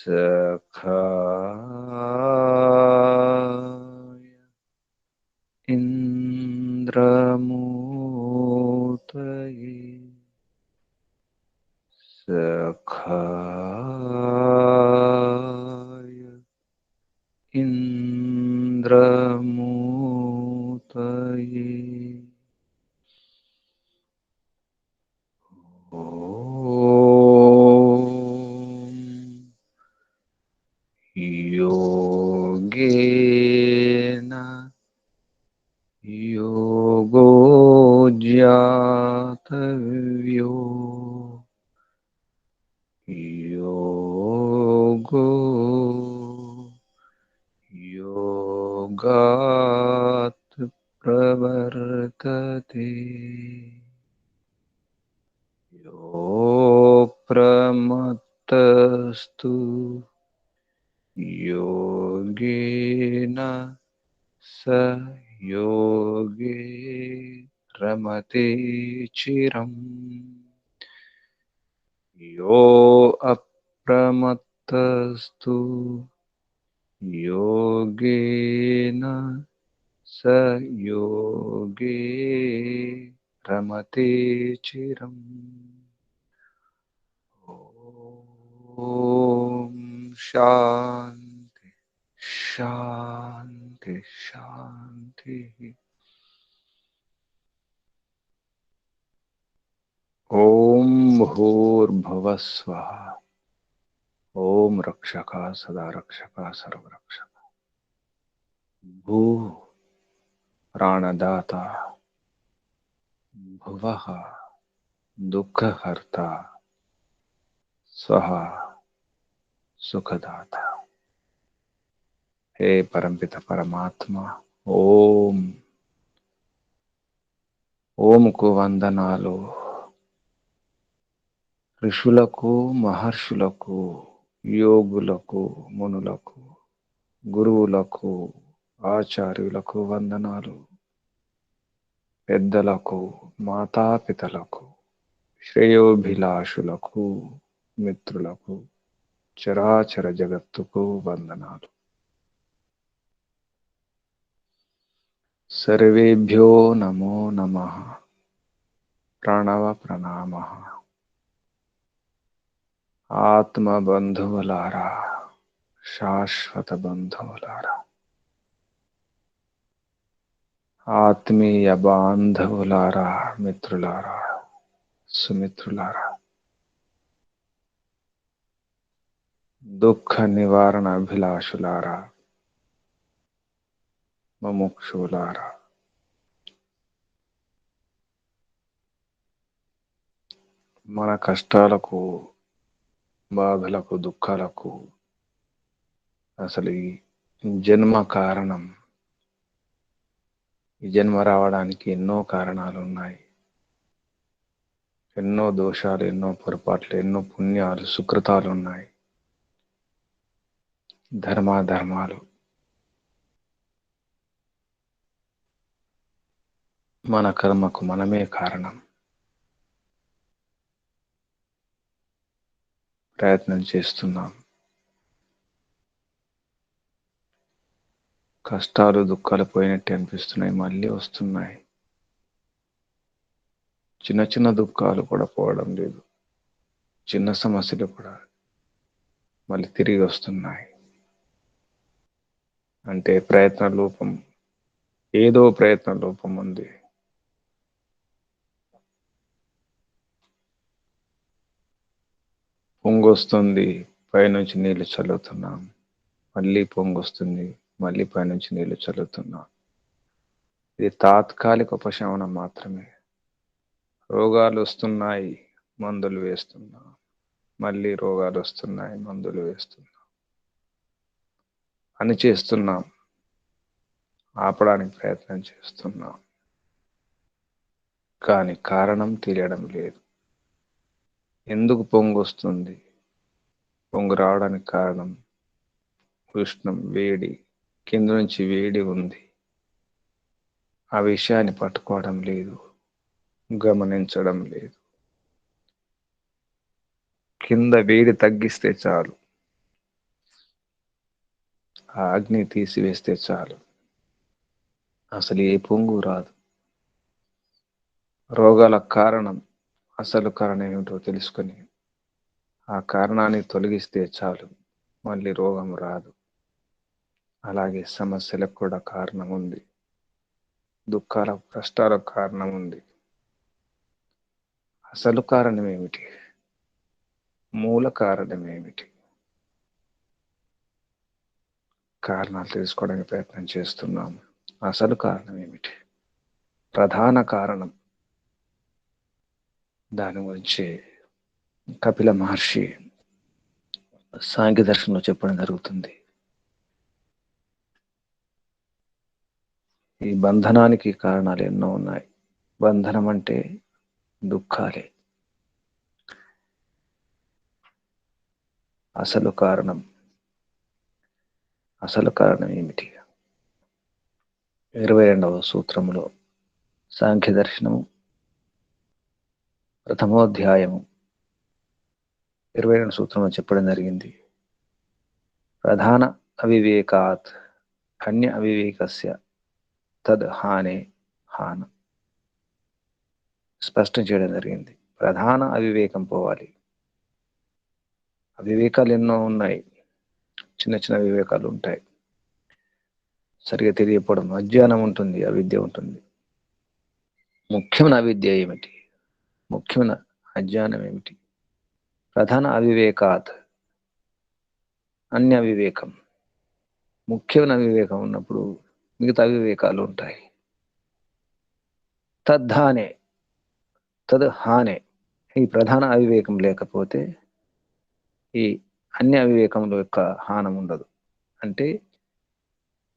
सखाय इन्द्रमूर्तये सखाय इन्द्रमूर्तये योगेन योगो ज्ञातव्यो योगो योगात् प्रवर्तते यो प्रमत्तस्तु योगेन स योगे रमते चिरम् यो अप्रमत्तस्तु योगेन स योगे रमते चिरम् ॐ शान्ति शान्ति शान्तिः ॐ भूर्भुवः स्वः ॐ रक्षकः सदा रक्षकः सर्वरक्षकः भूः प्राणदाता भुवः दुःखहर्ता स्वः सुखदाता। हे परमपिता परमात्मा ओम ओम को వందనాలు ఋషులకు మహర్షులకు యోగులకు మునులకు గురువులకు ఆచార్యులకు వందనాలు పెద్దలకు మాతాపితలకు శ్రేయోభిలాషులకు మిత్రులకు చరాచర జగత్తుకు వందనాలు సర్వేభ్యో నమో నమః ప్రణవ ప్రణామః ఆత్మ బంధువులారా శాశ్వత బంధువులారా ఆత్మీయ బాంధవులారా మిత్రులారా సుమిత్రులారా దుఃఖ నివారణ అభిలాషులారా ముముక్షులారా మన కష్టాలకు బాధలకు దుఃఖాలకు అసలు ఈ జన్మ కారణం ఈ జన్మ రావడానికి ఎన్నో కారణాలు ఉన్నాయి ఎన్నో దోషాలు ఎన్నో పొరపాట్లు ఎన్నో పుణ్యాలు సుకృతాలు ఉన్నాయి ధర్మాధర్మాలు మన కర్మకు మనమే కారణం ప్రయత్నం చేస్తున్నాం కష్టాలు దుఃఖాలు పోయినట్టు అనిపిస్తున్నాయి మళ్ళీ వస్తున్నాయి చిన్న చిన్న దుఃఖాలు కూడా పోవడం లేదు చిన్న సమస్యలు కూడా మళ్ళీ తిరిగి వస్తున్నాయి అంటే ప్రయత్న లోపం ఏదో ప్రయత్న లోపం ఉంది పొంగొస్తుంది పైనుంచి నీళ్లు చల్లుతున్నాం మళ్ళీ పొంగొస్తుంది మళ్ళీ పైనుంచి నీళ్లు చల్లుతున్నాం ఇది తాత్కాలిక ఉపశమనం మాత్రమే రోగాలు వస్తున్నాయి మందులు వేస్తున్నాం మళ్ళీ రోగాలు వస్తున్నాయి మందులు వేస్తున్నాం అని చేస్తున్నాం ఆపడానికి ప్రయత్నం చేస్తున్నాం కానీ కారణం తెలియడం లేదు ఎందుకు పొంగు వస్తుంది పొంగు రావడానికి కారణం ఉష్ణం వేడి కింద నుంచి వేడి ఉంది ఆ విషయాన్ని పట్టుకోవడం లేదు గమనించడం లేదు కింద వేడి తగ్గిస్తే చాలు ఆ అగ్ని తీసివేస్తే చాలు, అసలు ఏ పొంగు రాదు. రోగాల కారణం, అసలు కారణం ఏమిటో తెలుసుకొని ఆ కారణాన్ని తొలగిస్తే చాలు, మళ్ళీ రోగం రాదు. అలాగే సమస్యలకు కూడా కారణం ఉంది, దుఃఖాలకు కష్టాలకు కారణం ఉంది. అసలు కారణం ఏమిటి? మూల కారణం ఏమిటి? కారణాలు తెలుసుకోవడానికి ప్రయత్నం చేస్తున్నాము. అసలు కారణం ఏమిటి? ప్రధాన కారణం, దాని గురించి కపిల మహర్షి సాంఖ్య దర్శనంలో చెప్పడం జరుగుతుంది. ఈ బంధనానికి కారణాలు ఎన్నో ఉన్నాయి. బంధనం అంటే దుఃఖాలే. అసలు కారణం ఏమిటి? 22వ సూత్రములో సాంఖ్య దర్శనము ప్రథమోధ్యాయము 22వ సూత్రంలో చెప్పడం జరిగింది. ప్రధాన అవివేకాత్ అన్య అవివేకస్య తద్ హానే హాన. స్పష్టం చేయడం జరిగింది. ప్రధాన అవివేకం పోవాలి. అవివేకాలు ఎన్నో ఉన్నాయి, చిన్న చిన్న వివేకాలు ఉంటాయి. సరిగా తెలియకపోవడం, అజ్ఞానం ఉంటుంది, అవిద్య ఉంటుంది. ముఖ్యమైన అవిద్య ఏమిటి? ముఖ్యమైన అజ్ఞానం ఏమిటి? ప్రధాన అవివేకాత్ అన్య అవివేకం. ముఖ్యమైన అవివేకం ఉన్నప్పుడు మిగతా అవివేకాలు ఉంటాయి. తద్ధానే తద్ హానే. ఈ ప్రధాన అవివేకం లేకపోతే ఈ అన్య అవివేకముల యొక్క హానం ఉండదు. అంటే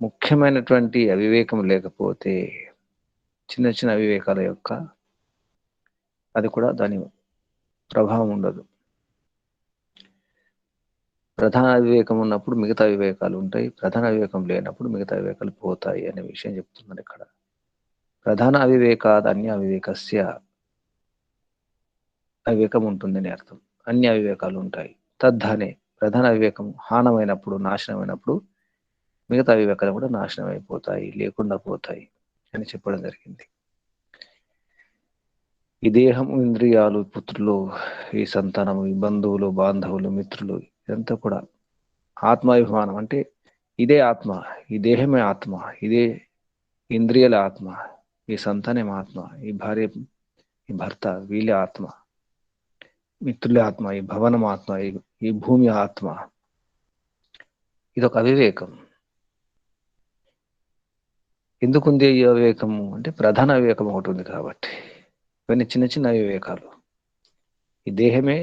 ముఖ్యమైనటువంటి అవివేకం లేకపోతే చిన్న చిన్న అవివేకాల యొక్క అది కూడా దాని ప్రభావం ఉండదు. ప్రధాన అవివేకం ఉన్నప్పుడు మిగతా వివేకాలు ఉంటాయి, ప్రధాన అవివేకం లేనప్పుడు మిగతా వివేకాలు పోతాయి అనే విషయం చెప్తున్నాను ఇక్కడ. ప్రధాన అవివేకాద్ అన్య అవివేకస్య, అవివేకం ఉంటుందని అర్థం. అన్య అవివేకాలు ఉంటాయి. తద్ధానే ప్రధాన అవివేకం హానమైనప్పుడు, నాశనమైనప్పుడు మిగతా వివేకాలు కూడా నాశనం అయిపోతాయి, లేకుండా పోతాయి అని చెప్పడం జరిగింది. ఈ దేహం, ఇంద్రియాలు, పుత్రులు, ఈ సంతానము, ఈ బంధువులు, బాంధవులు, మిత్రులు, ఇదంతా కూడా ఆత్మాభిమానం. అంటే ఇదే ఆత్మ, ఈ దేహమే ఆత్మ, ఇదే ఇంద్రియాల ఆత్మ, ఈ సంతానం ఆత్మ, ఈ భార్య, ఈ భర్త, వీళ్ళే ఆత్మ, మిత్రులే ఆత్మ, ఈ భవనం ఆత్మ, ఈ భూమి ఆత్మ. ఇదొక అవివేకం. ఎందుకుంది ఈ అవివేకము అంటే ప్రధాన అవివేకం ఒకటి ఉంది కాబట్టి. ఇవన్నీ చిన్న చిన్న అవివేకాలు. ఈ దేహమే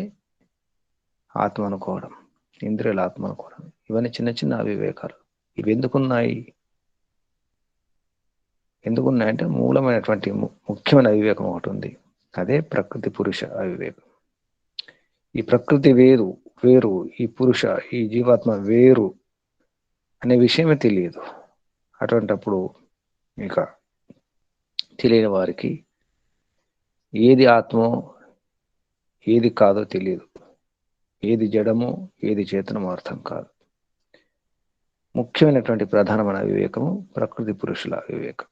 ఆత్మ అనుకోవడం, ఇంద్రియాల ఆత్మ అనుకోవడం, ఇవన్నీ చిన్న చిన్న అవివేకాలు. ఇవి ఎందుకున్నాయంటే మూలమైనటువంటి ముఖ్యమైన అవివేకం ఒకటి ఉంది. అదే ప్రకృతి పురుష అవివేకం. ఈ ప్రకృతి వేరు, ఈ పురుష, ఈ జీవాత్మ వేరు అనే విషయమే తెలియదు. అటువంటప్పుడు ఇక తెలియని వారికి ఏది ఆత్మో ఏది కాదో తెలియదు, ఏది జడమో ఏది చేతనమో అర్థం కాదు. ముఖ్యమైనటువంటి ప్రధానమైన వివేకము ప్రకృతి పురుషుల వివేకం.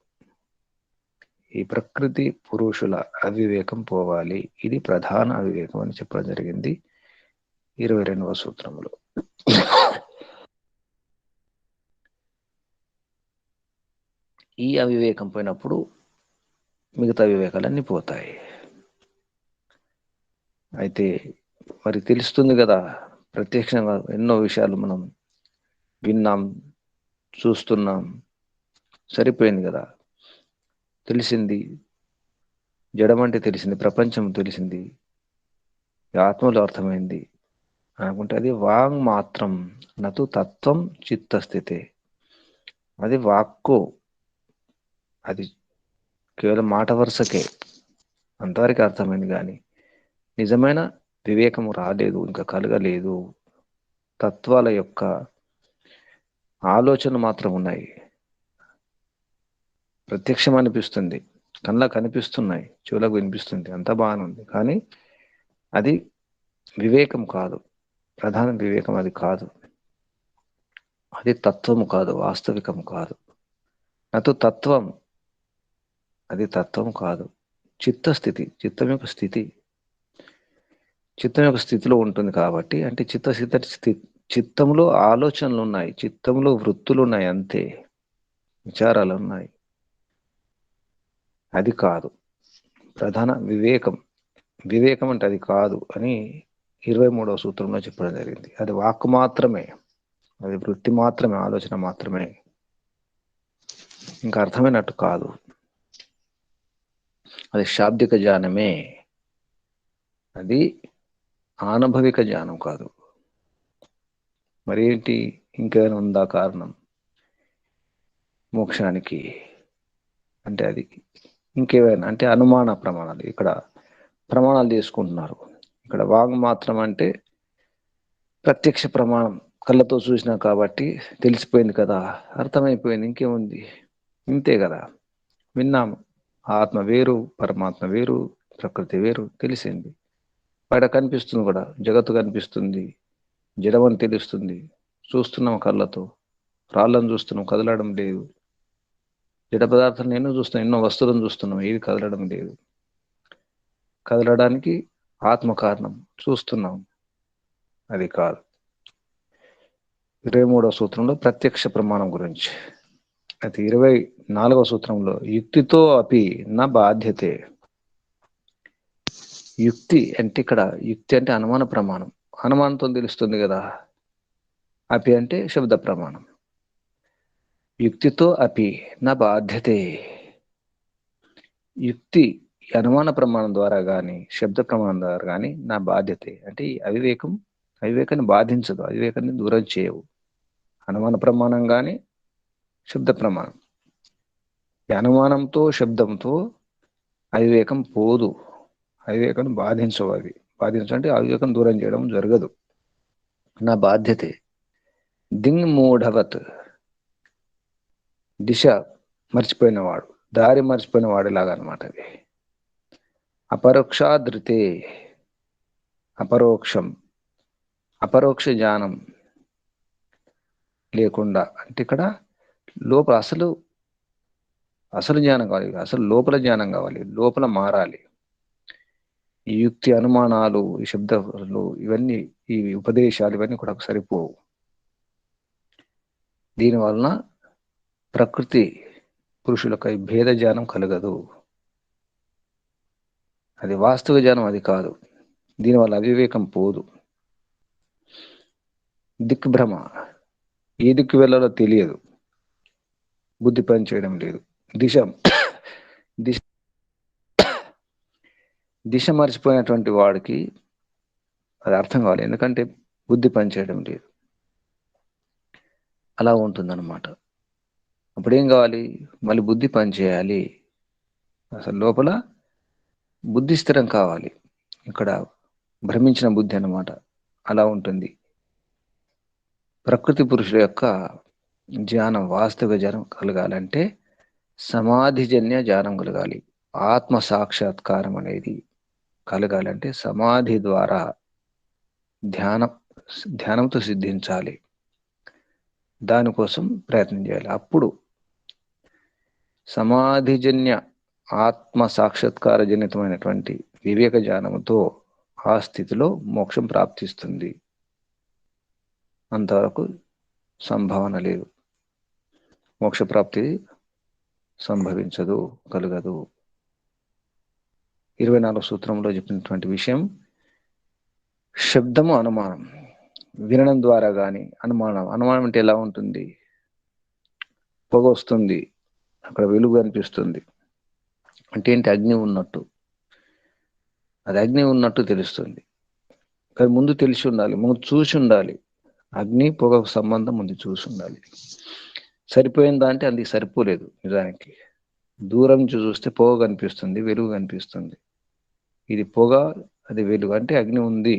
ఈ ప్రకృతి పురుషుల అవివేకం పోవాలి, ఇది ప్రధాన అవివేకం అని చెప్పడం జరిగింది 22వ సూత్రములో. ఈ అవివేకం పోయినప్పుడు మిగతా వివేకాలన్నీ పోతాయి. అయితే మరి తెలుస్తుంది కదా, ప్రత్యక్షంగా ఎన్నో విషయాలు మనం విన్నాం, చూస్తున్నాం, సరిపోయింది కదా, తెలిసింది, జడమంటే తెలిసింది, ప్రపంచం తెలిసింది, ఆత్మలో అర్థమైంది అనుకుంటే అది వాంగ్ మాత్రం నతు తత్వం చిత్తస్థితే. అది వాక్కు, అది కేవలం మాట వరుసకే, అంతవరకు అర్థమైంది. కానీ నిజమైన వివేకము రాలేదు, ఇంకా కలగలేదు. తత్వాల యొక్క ఆలోచన మాత్రం ఉన్నాయి, ప్రత్యక్షం అనిపిస్తుంది, కళ్ళకు కనిపిస్తున్నాయి, చెవులకు వినిపిస్తుంది, అంతా బాగానే ఉంది. కానీ అది వివేకం కాదు, ప్రధాన వివేకం అది కాదు. అది తత్వము కాదు, వాస్తవికము కాదు. నటు తత్వం, అది తత్వం కాదు. చిత్తస్థితి, చిత్తం యొక్క స్థితి, చిత్తం యొక్క స్థితిలో ఉంటుంది కాబట్టి, అంటే చిత్తంలో ఆలోచనలు ఉన్నాయి, చిత్తంలో వృత్తులు ఉన్నాయి, అంతే, విచారాలు ఉన్నాయి. అది కాదు ప్రధాన వివేకం. వివేకం అంటే అది కాదు అని 23వ సూత్రంలో చెప్పడం జరిగింది. అది వాక్కు మాత్రమే, అది వృత్తి మాత్రమే, ఆలోచన మాత్రమే, ఇంకా అర్థమైనట్టు కాదు. అది శాబ్దిక జ్ఞానమే, అది ఆనభవిక జ్ఞానం కాదు. మరేంటి, ఇంకేమైనా ఉందా కారణం మోక్షానికి అంటే? అది ఇంకేమైనా అంటే అనుమాన ప్రమాణాలు. ఇక్కడ ప్రమాణాలు తీసుకుంటున్నారు. ఇక్కడ వాంగ్ మాత్రం అంటే ప్రత్యక్ష ప్రమాణం, కళ్ళతో చూసినా కాబట్టి తెలిసిపోయింది కదా, అర్థమైపోయింది, ఇంకేముంది, ఇంతే కదా, విన్నాము. ఆత్మ వేరు, పరమాత్మ వేరు, ప్రకృతి వేరు, తెలిసింది. బయట కనిపిస్తుంది కూడా, జగత్తు కనిపిస్తుంది, జడమని తెలుస్తుంది, చూస్తున్నాం కళ్ళతో, రాళ్ళను చూస్తున్నాం, కదలడం లేదు. జడ పదార్థాలను ఎన్నో చూస్తున్నాం, ఎన్నో వస్తువులను చూస్తున్నాం, ఏది కదలడం లేదు. కదలడానికి ఆత్మ కారణం, చూస్తున్నాం, అది కాదు. 23వ సూత్రంలో ప్రత్యక్ష ప్రమాణం గురించి. అయితే 24వ సూత్రంలో యుక్తితో అపి నా బాధ్యతే. యుక్తి అంటే ఇక్కడ, యుక్తి అంటే అనుమాన ప్రమాణం, అనుమానంతో తెలుస్తుంది కదా. అపి అంటే శబ్ద ప్రమాణం. యుక్తితో అపి నా బాధ్యతే. యుక్తి అనుమాన ప్రమాణం ద్వారా కానీ, శబ్ద ప్రమాణం ద్వారా కానీ నా బాధ్యతే అంటే అవివేకాన్ని బాధించదు, అవివేకాన్ని దూరం చేయవు. అనుమాన ప్రమాణం కానీ, శబ్ద ప్రమాణం. అనుమానంతో శబ్దంతో అవివేకం పోదు, అవివేకాన్ని బాధించవు. అవి బాధించంటే అవివేకం దూరం చేయడం జరగదు. నా బాధ్యతే. దింగ్ మూఢవత్, దిశ మర్చిపోయినవాడు, దారి మర్చిపోయిన వాడిలాగా అనమాట అది. అపరోక్షాదృతే, అపరోక్షం, అపరోక్ష జ్ఞానం లేకుండా అంటే ఇక్కడ లోపల అసలు జ్ఞానం కావాలి, అసలు లోపల జ్ఞానం కావాలి, లోపల మారాలి. ఈ యుక్తి, అనుమానాలు, ఈ శబ్దాలు, ఇవన్నీ, ఈ ఉపదేశాలు, ఇవన్నీ కూడా సరిపోవు. దీనివలన ప్రకృతి పురుషులకై భేద జ్ఞానం కలగదు. అది వాస్తవ జ్ఞానం, అది కాదు. దీనివల్ల అవివేకం పోదు. దిక్భ్రమ, ఏ దిక్కు వెళ్ళాలో తెలియదు, బుద్ధి పని చేయడం లేదు. దిశ దిశ దిశ మర్చిపోయినటువంటి వాడికి అది అర్థం కావాలి, ఎందుకంటే బుద్ధి పని చేయడం లేదు. అలా ఉంటుందన్నమాట. అప్పుడు ఏం కావాలి, మళ్ళీ బుద్ధి పని చేయాలి, అసలు లోపల బుద్ధి స్థిరం కావాలి. ఇక్కడ భ్రమించిన బుద్ధి అన్నమాట, అలా ఉంటుంది. ప్రకృతి పురుషుల యొక్క జ్ఞానం, వాస్తవ జ్ఞానం కలగాలంటే సమాధిజన్య జ్ఞానం కలగాలి. ఆత్మ సాక్షాత్కారం అనేది కలగాలంటే సమాధి ద్వారా ధ్యానంతో సిద్ధించాలి. దానికోసం ప్రయత్నం చేయాలి. అప్పుడు సమాధిజన్య ఆత్మ సాక్షాత్కార జనితమైనటువంటి వివేక జ్ఞానంతో ఆ స్థితిలో మోక్షం ప్రాప్తిస్తుంది. అంతవరకు సంభావన లేదు, మోక్ష ప్రాప్తి సంభవించదు, కలగదు. 24వ సూత్రంలో చెప్పినటువంటి విషయం శబ్దము అనుమానం, వినడం ద్వారా కానీ అనుమానం అంటే ఎలా ఉంటుంది, పొగ వస్తుంది, అక్కడ వెలుగు అనిపిస్తుంది అంటే ఏంటి, అగ్ని ఉన్నట్టు, అది అగ్ని ఉన్నట్టు తెలుస్తుంది. కానీ ముందు తెలిసి ఉండాలి, ముందు చూసి ఉండాలి. అగ్ని పొగకు సంబంధం ముందు చూసి ఉండాలి. సరిపోయిందా అంటే అది సరిపోలేదు. నిజానికి దూరం నుంచి చూస్తే పొగ కనిపిస్తుంది, వెలుగు కనిపిస్తుంది. ఇది పొగ, అది వెలుగు, అంటే అగ్ని ఉంది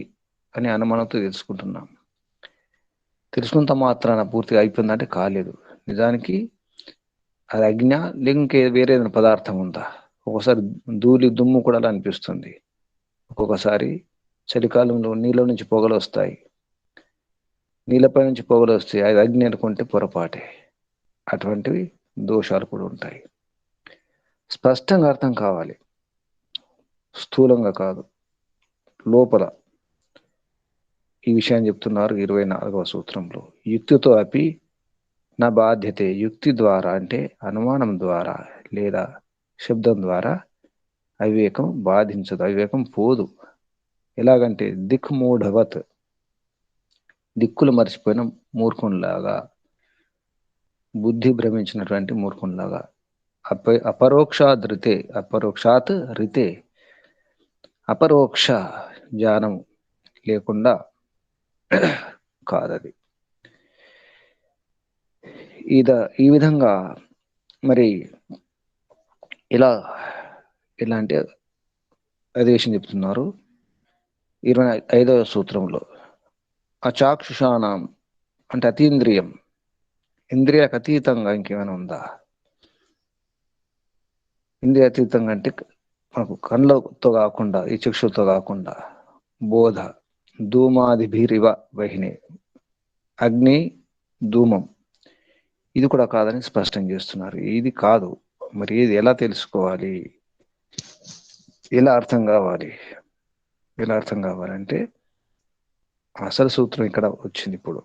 అని అనుమానంతో తెలుసుకుంటున్నాం. తెలుసుకున్నంత మాత్రాన పూర్తిగా అయిపోయిందంటే కాలేదు. నిజానికి అది అగ్ని లేక ఇంకే వేరే పదార్థం ఉందా? ఒక్కోసారి ధూళి, దుమ్ము కూడా అలా అనిపిస్తుంది. ఒక్కొక్కసారి చలికాలంలో నీళ్ళ నుంచి పొగలు వస్తాయి. నీళ్ళపై నుంచి పొగలు వస్తాయి, అది అగ్ని అనుకుంటే పొరపాటే. అటువంటివి దోషాలు కూడా ఉంటాయి. స్పష్టంగా అర్థం కావాలి, స్థూలంగా కాదు, లోపల. ఈ విషయాన్ని చెప్తున్నారు 24వ సూత్రంలో. యుక్తితో అపి నా బాధ్యతే. యుక్తి ద్వారా అంటే అనుమానం ద్వారా లేదా శబ్దం ద్వారా అవివేకం బాధించదు, అవివేకం పోదు. ఎలాగంటే దిక్మూఢవత్, దిక్కులు మర్చిపోయిన మూర్ఖునిలాగా, బుద్ధి భ్రమించినటువంటి మూర్ఖునిలాగా. అపరోక్షాత్ రితే, అపరోక్షాత్ రితే, అపరోక్ష జ్ఞానం లేకుండా కాదది. ఈ విధంగా మరి ఇలా అంటే అదే విషయం చెప్తున్నారు 25వ సూత్రంలో. అచాక్షుషాణం అంటే అతీంద్రియం, ఇంద్రియాలకు అతీతంగా ఇంకేమైనా ఉందా? ఇంద్రియ అతీతంగా అంటే మనకు కళ్ళతో కాకుండా, ఈ చక్షులతో కాకుండా, బోధ ధూమాదిభిరివ వహిని, అగ్ని ధూమం, ఇది కూడా కాదని స్పష్టం చేస్తున్నారు. ఇది కాదు, మరి ఇది ఎలా తెలుసుకోవాలి, ఎలా అర్థం కావాలి? ఎలా అర్థం కావాలంటే అసలు సూత్రం ఇక్కడ వచ్చింది. ఇప్పుడు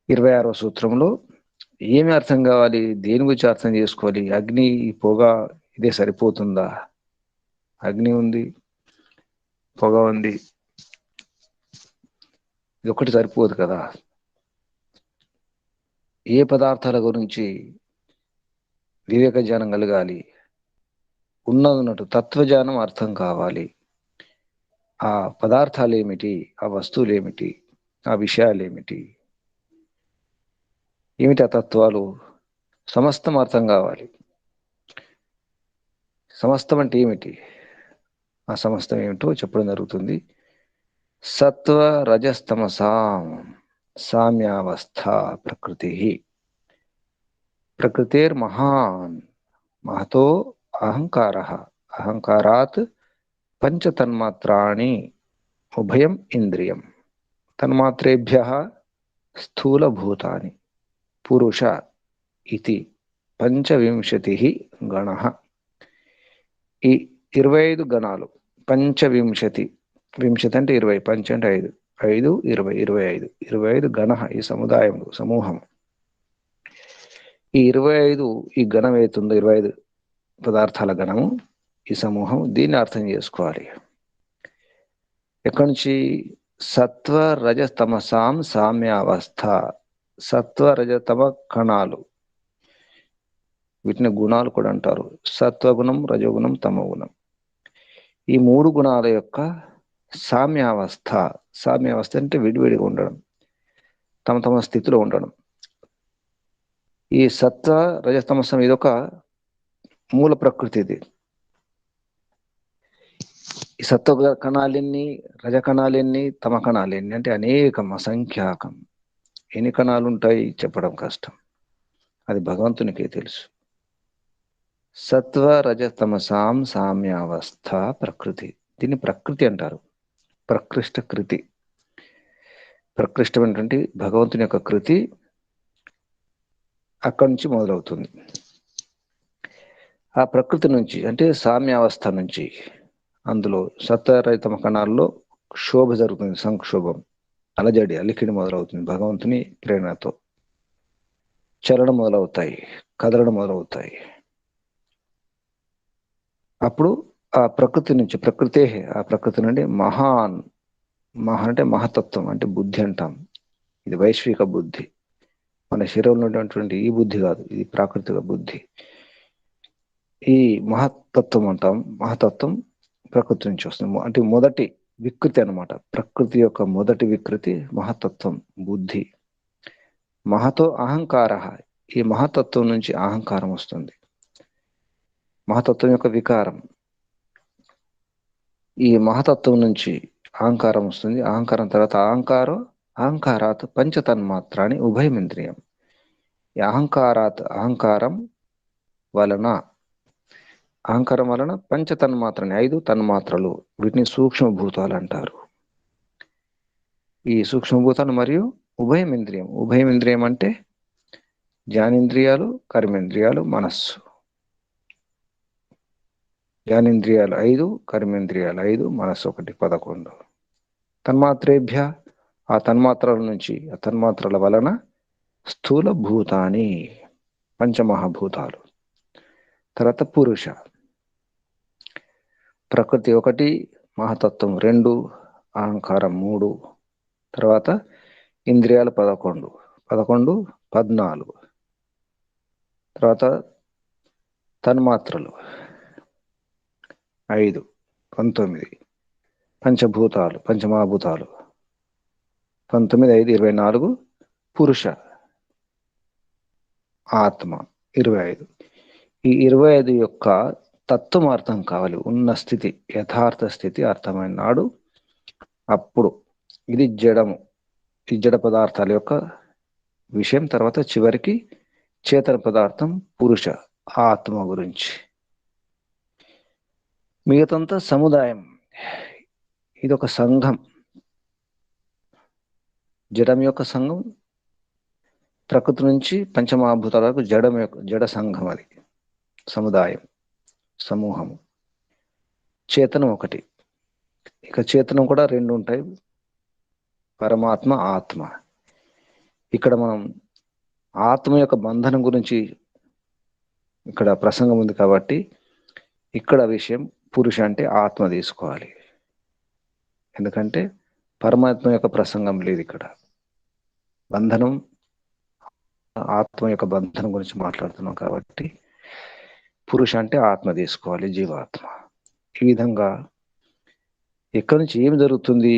26వ సూత్రంలో ఏమి అర్థం కావాలి, దేని గురించి అర్థం చేసుకోవాలి? అగ్ని, పొగ ఇదే సరిపోతుందా? అగ్ని ఉంది, పొగ ఉంది, ఇది ఒకటి సరిపోదు కదా. ఏ పదార్థాల గురించి వివేక జ్ఞానం కలగాలి? ఉన్నదన్నట్టు తత్వజ్ఞానం అర్థం కావాలి. ఆ పదార్థాలు ఏమిటి, ఆ వస్తువులు ఏమిటి, ఆ విషయాలు ఏమిటి, ఏమిటి ఆ తత్వాలు, సమస్తం అర్థం కావాలి. సమస్తం అంటే ఏమిటి? ఆ సమస్తం ఏమిటో చెప్పడం జరుగుతుంది. సత్వ రజస్తమసాం సామ్యావస్థ ప్రకృతి. ప్రకృతిర్మహాన్ మహతో అహంకార, అహంకారాత్ పంచతన్మాత్రాణి ఉభయం ఇంద్రియం, తన్మాత్రేభ్యః స్థూలభూతాని పురుష ఇతి పంచవింశతిః గణః. ఈ 25 గణాలు, పంచవింశతి, వింశతి అంటే 20, పంచ అంటే 5, 5 20, 25, 25 గణః, ఈ సముదాయములు, సమూహం. ఈ 25, ఈ గణం ఏతుందో 25 పదార్థాల గణము, ఈ సమూహం, దీన్ని అర్థం చేసుకోవాలి. ఎక్కడి నుంచి? సత్వ రజతమసాం సామ్యావస్థ. సత్వ రజతమ కణాలు, వీటిని గుణాలు కూడా అంటారు. సత్వగుణం, రజోగుణం, తమోగుణం. ఈ 3 గుణాల యొక్క సామ్యావస్థ. సామ్యావస్థ అంటే విడివిడిగా ఉండడం, తమ తమ స్థితిలో ఉండడం. ఈ సత్వ రజతమసం ఇదొక మూల ప్రకృతిది. ఈ సత్వ కణాలెన్ని, రజ కణాలెన్ని, తమ కణాలెన్ని అంటే అనేకం, అసంఖ్యాకం. ఎన్ని కణాలు ఉంటాయి చెప్పడం కష్టం, అది భగవంతునికే తెలుసు. సత్వ రజతమసాం సామ్యావస్థ ప్రకృతి, దీన్ని ప్రకృతి అంటారు. ప్రకృష్ట కృతి, ప్రకృష్టమైనటువంటి భగవంతుని యొక్క కృతి అక్కడి నుంచి మొదలవుతుంది. ఆ ప్రకృతి నుంచి అంటే సామ్యావస్థ నుంచి, అందులో సత్వరహితమ కణాల్లో శోభ జరుగుతుంది, సంక్షోభం, అలజడి, అలికిడి మొదలవుతుంది. భగవంతుని ప్రేరణతో చలనం మొదలవుతాయి, కదలడం మొదలవుతాయి. అప్పుడు ఆ ప్రకృతి నుంచి, ఆ ప్రకృతి నుండి మహాన్, మహా అంటే మహతత్వం అంటే బుద్ధి అంటాం. ఇది వైశ్విక బుద్ధి, మన శరీరంలో ఉన్నటువంటి ఈ బుద్ధి కాదు, ఇది ప్రాకృతిక బుద్ధి. ఈ మహత్తత్వం అంటాం. మహతత్వం ప్రకృతి నుంచి వస్తుంది, అంటే మొదటి వికృతి అన్నమాట. ప్రకృతి యొక్క మొదటి వికృతి మహతత్వం, బుద్ధి. మహతో అహంకార, ఈ మహతత్వం నుంచి అహంకారం వస్తుంది, మహతత్వం యొక్క వికారం. ఈ మహతత్వం నుంచి అహంకారం వస్తుంది, అహంకారం తర్వాత అహంకారాత్ పంచతన్మాత్రాన్ని ఉభయమింద్రియం. ఈ అహంకారం వలన, అహంకారం వలన పంచతన్మాత్రని, 5 తన్మాత్రలు, వీటిని సూక్ష్మభూతాలు అంటారు. ఈ సూక్ష్మభూతాలు మరియు ఉభయమింద్రియం. ఉభయమింద్రియం అంటే జ్ఞానేంద్రియాలు, కర్మేంద్రియాలు, మనస్సు. జ్ఞానేంద్రియాలు 5, కర్మేంద్రియాలు 5, మనస్సు 1, 11. తన్మాత్రేభ్య, ఆ తన్మాత్రల నుంచి, ఆ తన్మాత్రల వలన స్థూల భూతాని, పంచమహాభూతాలు. తర్వాత పురుష, ప్రకృతి 1, మహతత్వం 2, అహంకారం 3. తర్వాత ఇంద్రియాలు 11, 11, 14. తర్వాత తన్మాత్రలు 5, 19. పంచభూతాలు, పంచమహాభూతాలు 19, 5, 24. పురుష ఆత్మ 25. ఈ 25 యొక్క తత్వం అర్థం కావాలి. ఉన్న స్థితి, యథార్థ స్థితి అర్థమైన నాడు అప్పుడు ఇది జడము, ఈ జడ పదార్థాల యొక్క విషయం. తర్వాత చివరికి చేతన పదార్థం పురుష ఆత్మ గురించి. మిగతంతా సముదాయం. ఇది ఒక సంఘం, జడం యొక్క సంఘం. ప్రకృతి నుంచి పంచమహాభూతాల వరకు జడ సంఘం, అది సముదాయం, సమూహము. చేతనం 1. ఇక చేతనం కూడా 2 ఉంటాయి, పరమాత్మ, ఆత్మ. ఇక్కడ మనం ఆత్మ యొక్క బంధనం గురించి ఇక్కడ ప్రసంగం ఉంది కాబట్టి ఇక్కడ విషయం పురుష అంటే ఆత్మ తీసుకోవాలి. ఎందుకంటే పరమాత్మ యొక్క ప్రసంగం లేదు ఇక్కడ. బంధనం, ఆత్మ యొక్క బంధనం గురించి మాట్లాడుతున్నాం కాబట్టి పురుష అంటే ఆత్మ తీసుకోవాలి, జీవాత్మ. ఈ విధంగా ఎక్కడి నుంచి ఏమి జరుగుతుంది,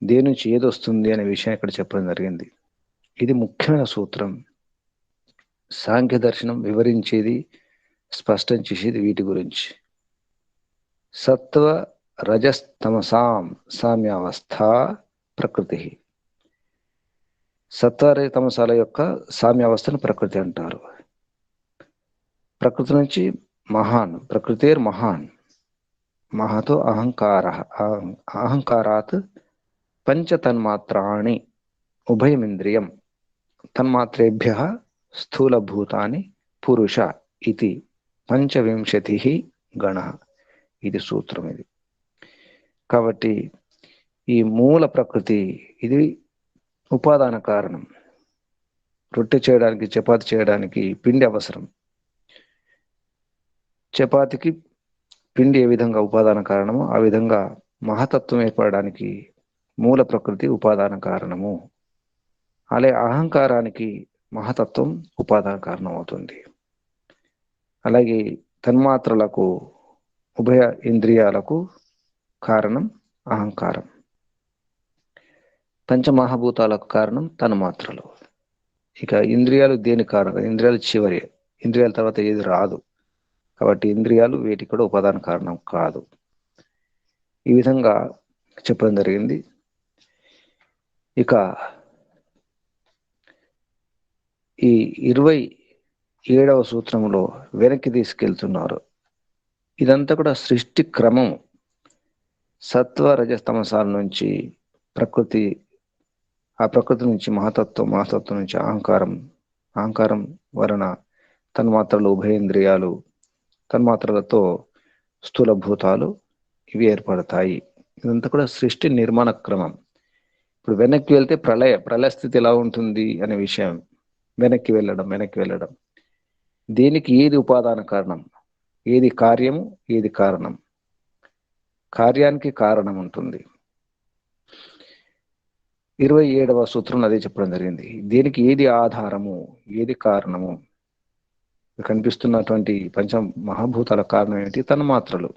దేని నుంచి ఏది వస్తుంది అనే విషయం ఇక్కడ చెప్పడం జరిగింది. ఇది ముఖ్యమైన సూత్రం. సాంఖ్య దర్శనం వివరించేది, స్పష్టం చేసేది వీటి గురించి. సత్వ రజస్తమసాం సామ్యావస్థ ప్రకృతి. సత్వ తమసాల యొక్క సామ్యావస్థను ప్రకృతి అంటారు. ప్రకృతి నుంచి మహాన్, ప్రకృతిర్ మహాన్, మహతో అహంకార, అహంకారాత్ పంచతన్మాత్రాణి ఉభయమింద్రియం తన్మాత్రేభ్య స్థూలభూతాని పురుష ఇది 25 గణ. ఇది సూత్రం. ఇది కాబట్టి ఈ మూల ప్రకృతి, ఇది ఉపాదాన కారణం. రొట్టె చేయడానికి, చపాతి చేయడానికి పిండి అవసరం. చపాతికి పిండి ఏ విధంగా ఉపాదాన కారణమో ఆ విధంగా మహతత్వం ఏర్పడడానికి మూల ప్రకృతి ఉపాదాన కారణము. అలాగే అహంకారానికి మహతత్వం ఉపాదాన కారణం అవుతుంది. అలాగే తన్మాత్రలకు, ఉభయ ఇంద్రియాలకు కారణం అహంకారం. పంచమహాభూతాలకు కారణం తన్మాత్రలు. ఇక ఇంద్రియాలు దేని కారణం? ఇంద్రియాలు చివరి, ఇంద్రియాల తర్వాత ఏది రాదు కాబట్టి ఇంద్రియాలు వీటికి కూడా ఉపాదాన కారణం కాదు. ఈ విధంగా చెప్పడం జరిగింది. ఇక ఈ 27వ సూత్రంలో వెనక్కి తీసుకెళ్తున్నారు. ఇదంతా కూడా సృష్టి క్రమం. సత్వ రజస్తమసాల నుంచి ప్రకృతి, ఆ ప్రకృతి నుంచి మహతత్వం, మహతత్వం నుంచి అహంకారం, అహంకారం వలన తన్మాత్రలు, ఉభయేంద్రియాలు, తన్మాత్రలతో స్థూలభూతాలు, ఇవి ఏర్పడతాయి. ఇదంతా కూడా సృష్టి నిర్మాణ క్రమం. ఇప్పుడు వెనక్కి వెళ్తే ప్రళయ స్థితి ఎలా ఉంటుంది అనే విషయం. వెనక్కి వెళ్ళడం. దేనికి ఏది ఉపాదాన కారణం, ఏది కార్యము, ఏది కారణం? కార్యానికి కారణం ఉంటుంది. 27వ సూత్రం అదే చెప్పడం జరిగింది. దేనికి ఏది ఆధారము, ఏది కారణము? కనిపిస్తున్నటువంటి పంచ మహాభూతాల కారణం ఏంటి? తన్మాత్రలు.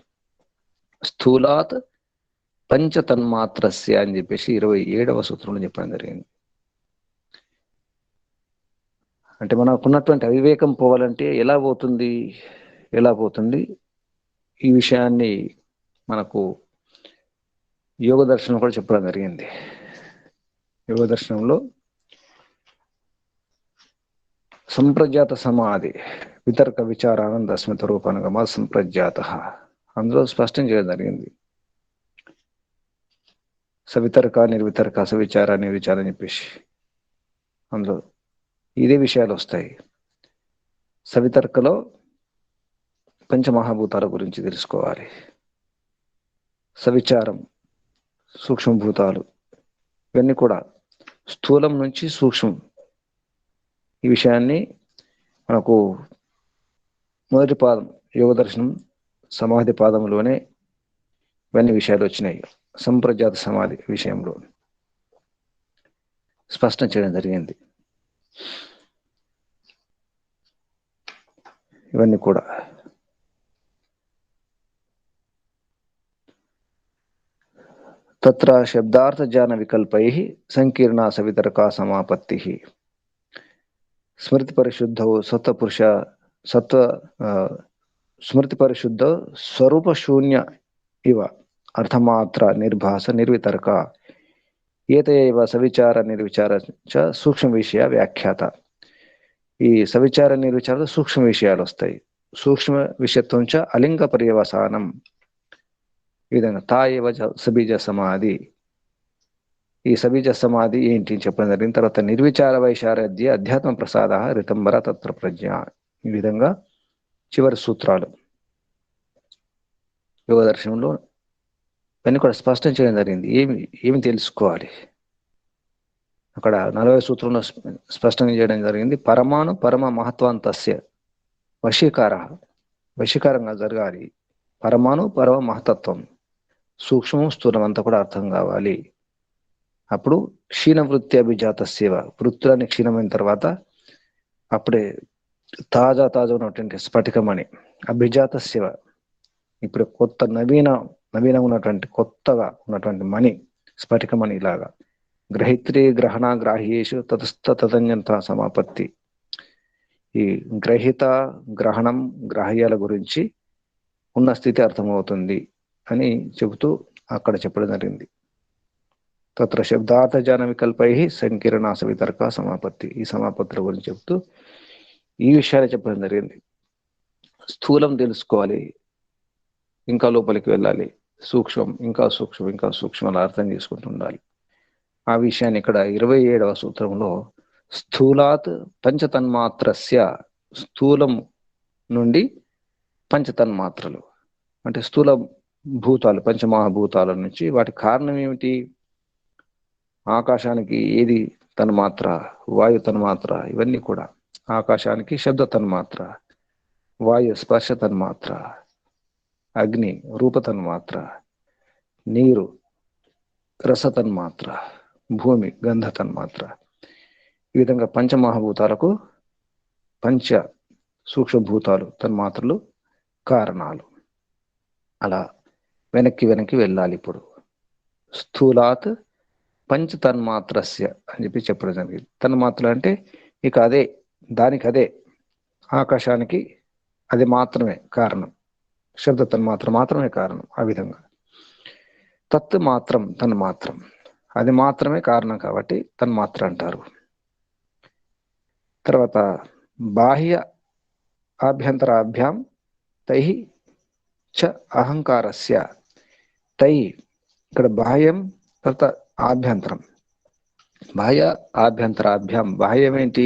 స్థూలాత్ పంచ తన్మాత్రస్య అని చెప్పేసి 27వ సూత్రంలో చెప్పడం జరిగింది. అంటే మనకున్నటువంటి అవివేకం పోవాలంటే ఎలా పోతుంది? ఈ విషయాన్ని మనకు యోగ దర్శనం కూడా చెప్పడం జరిగింది. యోగ దర్శనంలో సంప్రజ్ఞాత సమాధి, వితర్క విచారానంద అస్మిత రూపానుగమ సంప్రజ్ఞాత, అందులో స్పష్టం చేయడం జరిగింది. సవితర్క, నిర్వితర్క, సవిచార, నిర్విచార అని చెప్పేసి అందులో ఇదే విషయాలు వస్తాయి. సవితర్కలో పంచమహాభూతాల గురించి తెలుసుకోవాలి. సవిచారం సూక్ష్మభూతాలు, ఇవన్నీ కూడా స్థూలం నుంచి సూక్ష్మం. ఈ విషయాన్ని మనకు మొదటి పాదం యోగ దర్శనం సమాధి పాదంలోనే ఇవన్నీ విషయాలు వచ్చినాయి. సంప్రజాత సమాధి విషయంలో స్పష్టం చేయడం జరిగింది. ఇవన్నీ కూడా తత్ర శబ్దార్థ జ్ఞాన వికల్పై సంకీర్ణ సవితర్కా సమాపత్తి. స్మృతి పరిశుద్ధ సత్వపురుష సత్వ స్మృతి పరిశుద్ధ స్వరూప శూన్య ఇవ అర్థమాత్ర నిర్భాస నిర్వితర్క ఏతయైవ సవిచార నిర్విచార చ సూక్ష్మ విషయ వ్యాఖ్యాత. ఈ సవిచార నిర్విచార సూక్ష్మ విషయాలు వస్తాయి. సూక్ష్మ విషయత్వం చ అలింగ పర్యవసానం. ఈ విధంగా తాయేవ సబీజ సమాధి. ఈ సబీజ సమాధి ఏంటి చెప్పడం జరిగిన తర్వాత నిర్విచార వైశారధ్య అధ్యాత్మ ప్రసాద రితంబర తత్ర ప్రజ్ఞ. ఈ విధంగా చివరి సూత్రాలు యోగ దర్శనంలో ఇవన్నీ కూడా స్పష్టం చేయడం జరిగింది. ఏమి తెలుసుకోవాలి అక్కడ 40వ సూత్రంలో స్పష్టంగా చేయడం జరిగింది. పరమాణు పరమ మహత్వాంతస్య వశీకార, వశీకారంగా జరగాలి. పరమాణు పరమ మహతత్వం, సూక్ష్మం స్థూలం అంతా కూడా అర్థం కావాలి. అప్పుడు క్షీణ వృత్తి అభిజాత సేవ, వృత్తులన్నీ క్షీణమైన తర్వాత అప్పుడే తాజా ఉన్నటువంటి స్ఫటికమణి అభిజాత శివ, ఇప్పుడు కొత్త నవీనంగా ఉన్నటువంటి కొత్తగా ఉన్నటువంటి మణి స్ఫటికమణి లాగా. గ్రహిత్రి గ్రహణ గ్రాహ్యేషు తతస్థ తదంజంత సమాపత్తి. ఈ గ్రహిత గ్రహణం గ్రాహ్యాల గురించి ఉన్న స్థితి అర్థమవుతుంది అని చెబుతూ అక్కడ చెప్పడం జరిగింది. తత్ర శబ్దార్థ జ్ఞాన వికల్పై సంకీర్ణ సవితర్క సమాపత్తి. ఈ సమాపత్తుల గురించి చెబుతూ ఈ విషయాన్ని చెప్పడం జరిగింది. స్థూలం తెలుసుకోవాలి, ఇంకా లోపలికి వెళ్ళాలి. సూక్ష్మం, ఇంకా సూక్ష్మం, ఇంకా సూక్ష్మం అలా అర్థం చేసుకుంటూ ఉండాలి. ఆ విషయాన్ని ఇక్కడ 27వ సూత్రంలో స్థూలాత్ పంచతన్మాత్రస్య, స్థూలం నుండి పంచతన్మాత్రలు అంటే స్థూల భూతాలు పంచమహాభూతాల నుంచి వాటి కారణం ఏమిటి? ఆకాశానికి ఏది తన్మాత్ర? వాయు తన్మాత్ర. ఇవన్నీ కూడా ఆకాశానికి శబ్ద తన్మాత్ర, వాయు స్పర్శ తన్మాత్ర, అగ్ని రూప తన్మాత్ర, నీరు రస తన్మాత్ర, భూమి గంధ తన్మాత్ర. ఈ విధంగా పంచమహాభూతాలకు పంచ సూక్ష్మభూతాలు తన్మాత్రలు కారణాలు. అలా వెనక్కి వెళ్ళాలి. ఇప్పుడు స్థూలాత్ పంచ తన్మాత్రస్య అని చెప్పడం జరిగింది. తన్మాత్రలు అంటే ఇక అదే, దానికి అదే, ఆకాశానికి అది మాత్రమే కారణం, శబ్ద తన్మాత్ర మాత్రమే కారణం. ఆ విధంగా తత్ మాత్రం తన్మాత్రం, అది మాత్రమే కారణం కాబట్టి తన్మాత్ర అంటారు. తర్వాత బాహ్య ఆభ్యంతరాభ్యాం తై చ అహంకారస్య. తై ఇక్కడ బాహ్యం, తర్వాత ఆభ్యంతరం. బాహ్య ఆభ్యంతరాభ్యాం, బాహ్యం ఏంటి?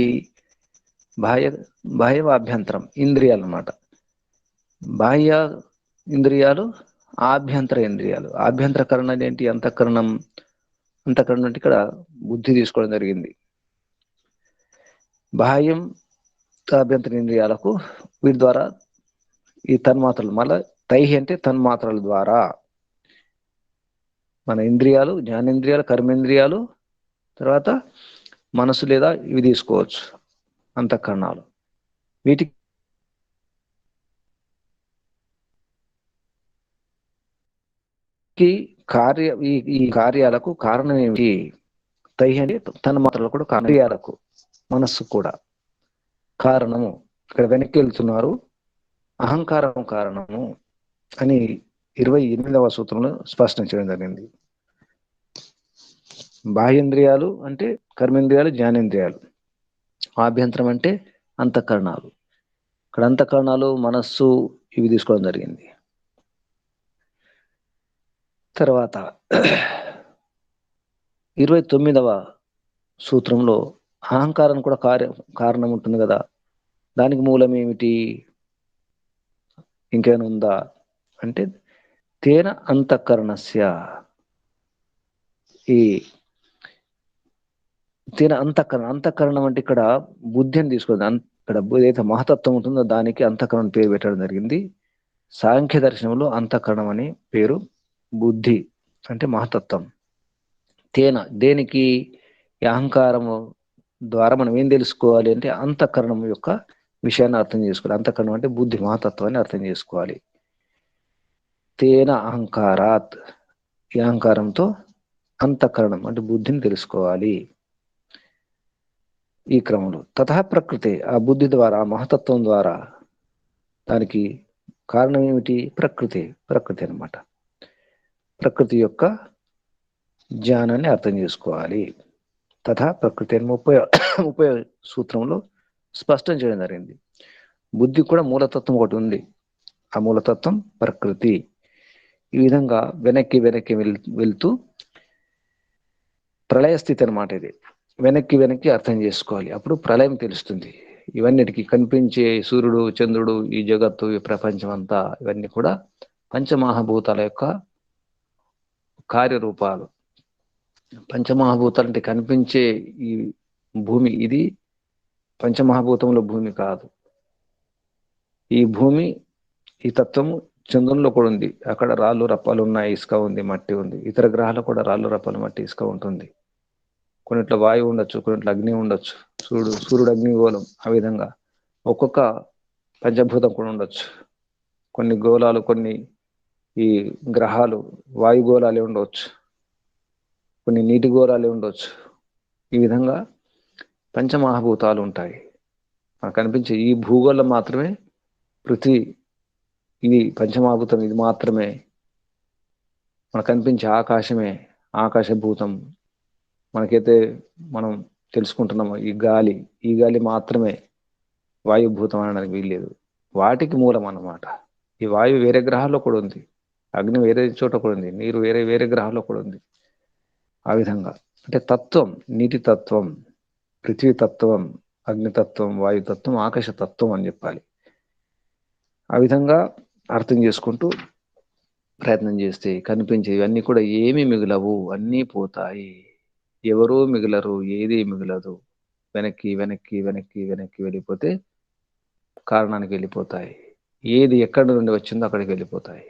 బాహ్య ఆభ్యంతరం ఇంద్రియాలు అన్నమాట. బాహ్య ఇంద్రియాలు, ఆభ్యంతర ఇంద్రియాలు. ఆభ్యంతరకరణం ఏంటి? అంతఃకరణం. అంతఃకరణం అంటే ఇక్కడ బుద్ధి తీసుకోవడం జరిగింది. బాహ్యం ఆభ్యంతర ఇంద్రియాలకు వీటి ద్వారా ఈ తన్మాత్రలు, మళ్ళా తైహి అంటే తన్మాత్రల ద్వారా మన ఇంద్రియాలు, జ్ఞానేంద్రియాలు, కర్మేంద్రియాలు, తర్వాత మనసు లేదా ఇవి తీసుకోవచ్చు అంతఃకరణాలు. వీటికి ఈ కార్యాలకు కారణం ఏమిటి? తైహి అంటే తన్మాత్రలు కూడా కార్యాలకు, మనస్సు కూడా కారణము. ఇక్కడ వెనక్కి వెళ్తున్నారు, అహంకారం కారణము అని 28వ సూత్రంలో స్పష్టం చేయడం జరిగింది. బాహ్యేంద్రియాలు అంటే కర్మేంద్రియాలు, జ్ఞానేంద్రియాలు. ఆభ్యంతరం అంటే అంతఃకరణాలు. ఇక్కడ అంతఃకరణాలు, మనస్సు ఇవి తీసుకోవడం జరిగింది. తర్వాత 29వ సూత్రంలో అహంకారం కూడా కారణం ఉంటుంది కదా, దానికి మూలం ఏమిటి, ఇంకేమైనా ఉందా అంటే తేన అంతఃకరణస్య, ఈ తేన అంతఃకరణం అంటే ఇక్కడ బుద్ధి అని తీసుకోండి. ఇక్కడ ఏదైతే మహతత్వం ఉంటుందో దానికి అంతఃకరణం పేరు పెట్టడం జరిగింది. సాంఖ్య దర్శనంలో అంతఃకరణం అని పేరు, బుద్ధి అంటే మహతత్వం. తేన దేనికి, ఈ అహంకారము ద్వారా మనం ఏం తెలుసుకోవాలి అంటే అంతఃకరణం యొక్క విషయాన్ని అర్థం చేసుకోవాలి. అంతఃకరణం అంటే బుద్ధి, మహతత్వాన్ని అర్థం చేసుకోవాలి. తేన అహంకారాత్, ఈ అహంకారంతో అంతఃకరణం అంటే బుద్ధిని తెలుసుకోవాలి. ఈ క్రమంలో తథా ప్రకృతి, ఆ బుద్ధి ద్వారా, ఆ మహతత్వం ద్వారా, దానికి కారణం ఏమిటి, ప్రకృతి అన్నమాట. ప్రకృతి యొక్క జ్ఞానాన్ని అర్థం చేసుకోవాలి. తథా ప్రకృతి అని 30వ సూత్రంలో స్పష్టం చేయడం జరిగింది. బుద్ధి కూడా మూలతత్వం ఒకటి ఉంది, ఆ మూలతత్వం ప్రకృతి. ఈ విధంగా వెనక్కి వెళ్తూ ప్రళయ స్థితి అనమాట ఇది. వెనక్కి అర్థం చేసుకోవాలి, అప్పుడు ప్రళయం తెలుస్తుంది. ఇవన్నిటికీ కనిపించే సూర్యుడు, చంద్రుడు, ఈ జగత్తు, ఈ ప్రపంచం అంతా, ఇవన్నీ కూడా పంచమహాభూతాల యొక్క కార్యరూపాలు. పంచమహాభూతాలు అంటే కనిపించే ఈ భూమి, ఇది పంచమహాభూతంలో భూమి కాదు. ఈ భూమి, ఈ తత్వము చంద్రునిలో కూడా ఉంది. అక్కడ రాళ్ళు రప్పాలు ఉన్నాయి, ఇసుక ఉంది, మట్టి ఉంది. ఇతర గ్రహాలు కూడా రాళ్ళు రప్పాలు, మట్టి, ఇసుక ఉంటుంది. కొన్నిట్లో వాయువు ఉండొచ్చు, కొన్నిట్లో అగ్ని ఉండొచ్చు. సూర్యుడు అగ్నిగోళం. ఆ విధంగా ఒక్కొక్క పంచభూతం కూడా ఉండొచ్చు. కొన్ని గోళాలు, కొన్ని ఈ గ్రహాలు వాయుగోళాలే ఉండవచ్చు, కొన్ని నీటి గోళాలే ఉండవచ్చు. ఈ విధంగా పంచమహాభూతాలు ఉంటాయి. మనకు కనిపించే ఈ భూగోళం మాత్రమే పృథ్వీ, ఇది పంచమహాభూతం, ఇది మాత్రమే. మనకు కనిపించే ఆకాశమే ఆకాశభూతం. మనకైతే మనం తెలుసుకుంటున్నాము ఈ గాలి మాత్రమే వాయుభూతం అనడానికి వీల్లేదు. వాటికి మూలం అన్నమాట. ఈ వాయువు వేరే గ్రహాల్లో కూడా ఉంది, అగ్ని వేరే చోట కూడా ఉంది, నీరు వేరే గ్రహాల్లో కూడా ఉంది. ఆ విధంగా అంటే తత్వం, నీటి తత్వం, పృథ్వీ తత్వం, అగ్నితత్వం, వాయుతత్వం, ఆకాశతత్వం అని చెప్పాలి. ఆ విధంగా అర్థం చేసుకుంటూ ప్రయత్నం చేస్తే కనిపించే ఇవన్నీ కూడా ఏమీ మిగలవు, అన్నీ పోతాయి. ఎవరూ మిగలరు, ఏదీ మిగలదు. వెనక్కి వెళ్ళిపోతే కారణానికి వెళ్ళిపోతాయి. ఏది ఎక్కడి నుండి వచ్చిందో అక్కడికి వెళ్ళిపోతాయి.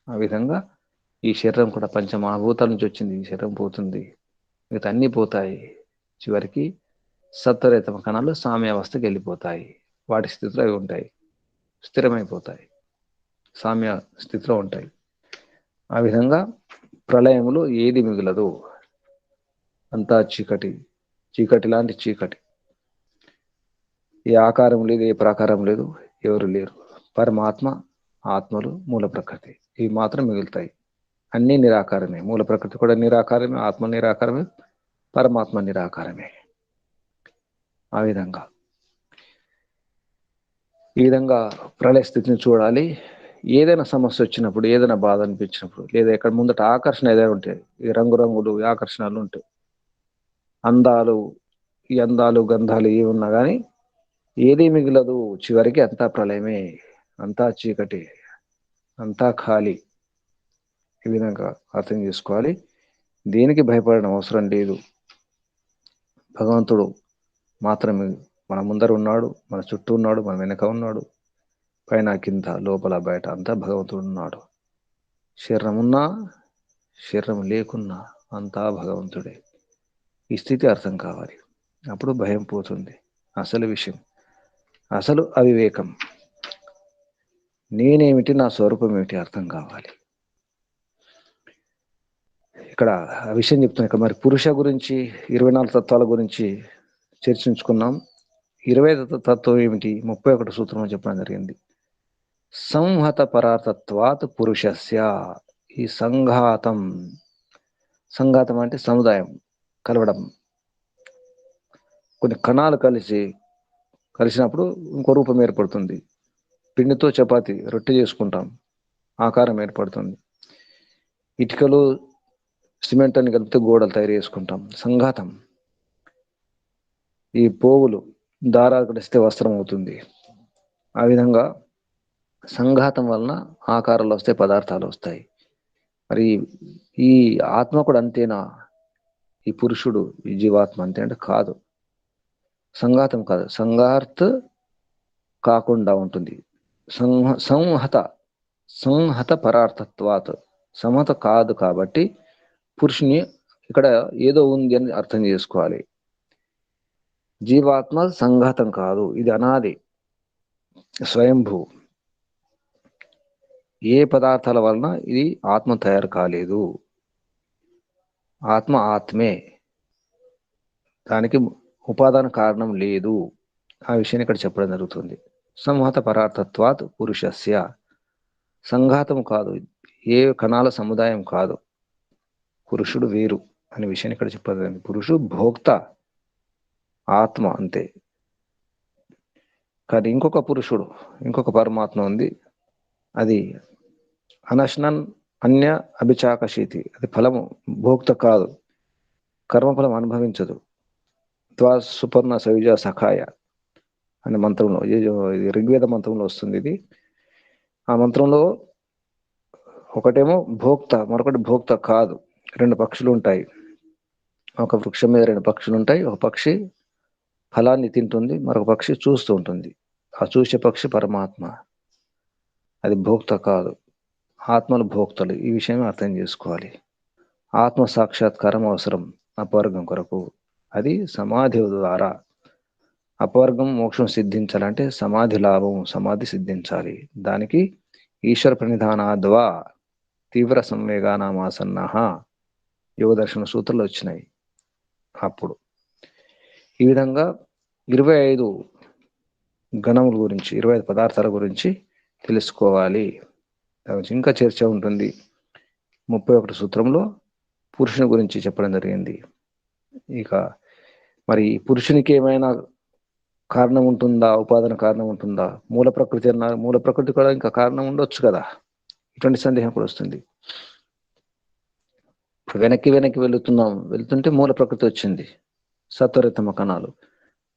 ఆ విధంగా ఈ శరీరం కూడా పంచమహాభూతాల నుంచి వచ్చింది. ఈ శరీరం పోతుంది, మిగతా అన్నీ పోతాయి. చివరికి సత్వరేతమ కణాలు సామ్యావస్థకి వెళ్ళిపోతాయి. వాటి స్థితిలో అవి ఉంటాయి, స్థిరమైపోతాయి, సామ్య స్థితిలో ఉంటాయి. ఆ విధంగా ప్రళయములో ఏది మిగలదు, అంతా చీకటి లాంటి చీకటి. ఏ ఆకారం లేదు, ఏ ప్రాకారం లేదు, ఎవరు లేరు. పరమాత్మ, ఆత్మలు, మూల ప్రకృతి, ఇవి మాత్రం మిగులుతాయి. అన్నీ నిరాకారమే. మూల ప్రకృతి కూడా నిరాకారమే, ఆత్మ నిరాకారమే, పరమాత్మ నిరాకారమే. ఆ విధంగా ఈ విధంగా ప్రళయ స్థితిని చూడాలి. ఏదైనా సమస్య వచ్చినప్పుడు, ఏదైనా బాధ అనిపించినప్పుడు, లేదా ఇక్కడ ముందట ఆకర్షణ ఏదైనా ఉంటాయి, ఈ రంగురంగులు ఆకర్షణలు ఉంటాయి, ఈ అందాలు గంధాలు ఏ ఉన్నా కానీ ఏదీ మిగలదు. చివరికి అంతా ప్రళయమే, అంతా చీకటి, అంతా ఖాళీ. ఈ విధంగా అర్థం చేసుకోవాలి. దేనికి భయపడడం అవసరం లేదు. భగవంతుడు మాత్రమే మన ముందర ఉన్నాడు, మన చుట్టూ ఉన్నాడు, మన వెనక ఉన్నాడు, పైన కింద లోపల బయట అంతా భగవంతుడు ఉన్నాడు. శరీరం ఉన్నా శరీరం లేకున్నా అంతా భగవంతుడే. ఈ స్థితి అర్థం కావాలి, అప్పుడు భయం పోతుంది. అసలు విషయం, అసలు అవివేకం, నేనేమిటి, నా స్వరూపం ఏమిటి అర్థం కావాలి. ఇక్కడ ఆ విషయం చెప్తున్నాను. ఇక్కడ మరి పురుష గురించి 24 తత్వాల గురించి చర్చించుకున్నాం. 25వ తత్వం ఏమిటి, 31 సూత్రంలో చెప్పడం జరిగింది. సంహత పరాతత్వాత్ పురుషస్య. ఈ సంఘాతం అంటే సముదాయం, కలవడం. కొన్ని కణాలు కలిసినప్పుడు ఇంకో రూపం ఏర్పడుతుంది. పిండితో చపాతి, రొట్టె చేసుకుంటాం, ఆకారం ఏర్పడుతుంది. ఇటుకలు సిమెంట్ అని కలిపితే గోడలు తయారు చేసుకుంటాం. సంఘాతం, ఈ పోగులు దారాలు కడిస్తే వస్త్రం అవుతుంది. ఆ విధంగా సంఘాతం వలన ఆకారాలు వస్తాయి, పదార్థాలు వస్తాయి. మరి ఈ ఆత్మ కూడా అంతేనా? ఈ పురుషుడు, ఈ జీవాత్మ అంతే అంటే కాదు. సంఘాతం కాదు, సంఘార్త్ కాకుండా ఉంటుంది. సంహత సంహత పరార్థత్వాత్, సంహత కాదు కాబట్టి పురుషుని ఇక్కడ ఏదో ఉంది అని అర్థం చేసుకోవాలి. జీవాత్మ సంఘాతం కాదు, ఇది అనాది, స్వయంభూ. ఏ పదార్థాల వలన ఇది ఆత్మ తయారు కాలేదు. ఆత్మ ఆత్మే, దానికి ఉపాదాన కారణం లేదు. ఆ విషయాన్ని ఇక్కడ చెప్పడం జరుగుతుంది. సంహత పరార్థత్వాత్ పురుషస్య, సంఘాతం కాదు, ఏ కణాల సముదాయం కాదు, పురుషుడు వేరు అనే విషయాన్ని ఇక్కడ చెప్పడం. పురుషుడు భోక్త, ఆత్మ అంతే. కానీ ఇంకొక పురుషుడు, ఇంకొక పరమాత్మ ఉంది, అది అనశ్నన్ అన్య అభిచాకశీతి, అది ఫలము భోక్త కాదు, కర్మఫలం అనుభవించదు. త్వా సుపర్ణ సవిజ సఖాయ అనే మంత్రంలో, ఇది ఋగ్వేద మంత్రంలో వస్తుంది. ఇది ఆ మంత్రంలో ఒకటేమో భోక్త, మరొకటి భోక్త కాదు. రెండు పక్షులు ఉంటాయి, ఒక వృక్షం మీద రెండు పక్షులు ఉంటాయి. ఒక పక్షి ఫలాన్ని తింటుంది, మరొక పక్షి చూస్తూ ఉంటుంది. ఆ చూసే పక్షి పరమాత్మ, అది భోక్త కాదు. ఆత్మలు భోక్తలు, ఈ విషయం అర్థం చేసుకోవాలి. ఆత్మ సాక్షాత్కారం అవసరం అపవర్గం కొరకు, అది సమాధి ద్వారా. అపవర్గం మోక్షం సిద్ధించాలంటే సమాధి లాభం, సమాధి సిద్ధించాలి. దానికి ఈశ్వర ప్రణిధానాద్వా తీవ్ర సంవేగానామాసన్న యోగ దర్శన సూత్రాలు వచ్చినాయి. అప్పుడు ఈ విధంగా 25 గణముల గురించి, 25 పదార్థాల గురించి తెలుసుకోవాలి. ఇంకా చర్చ ఉంటుంది. 31 సూత్రంలో పురుషుని గురించి చెప్పడం జరిగింది. ఇక మరి పురుషునికి ఏమైనా కారణం ఉంటుందా, ఉపాదాన కారణం ఉంటుందా? మూల ప్రకృతి అన్నారు, మూల ప్రకృతి కూడా ఇంకా కారణం ఉండొచ్చు కదా, ఇటువంటి సందేహం కూడా వస్తుంది. వెనక్కి వెళుతుంటే మూల ప్రకృతి వచ్చింది, సత్వరతమ కణాలు,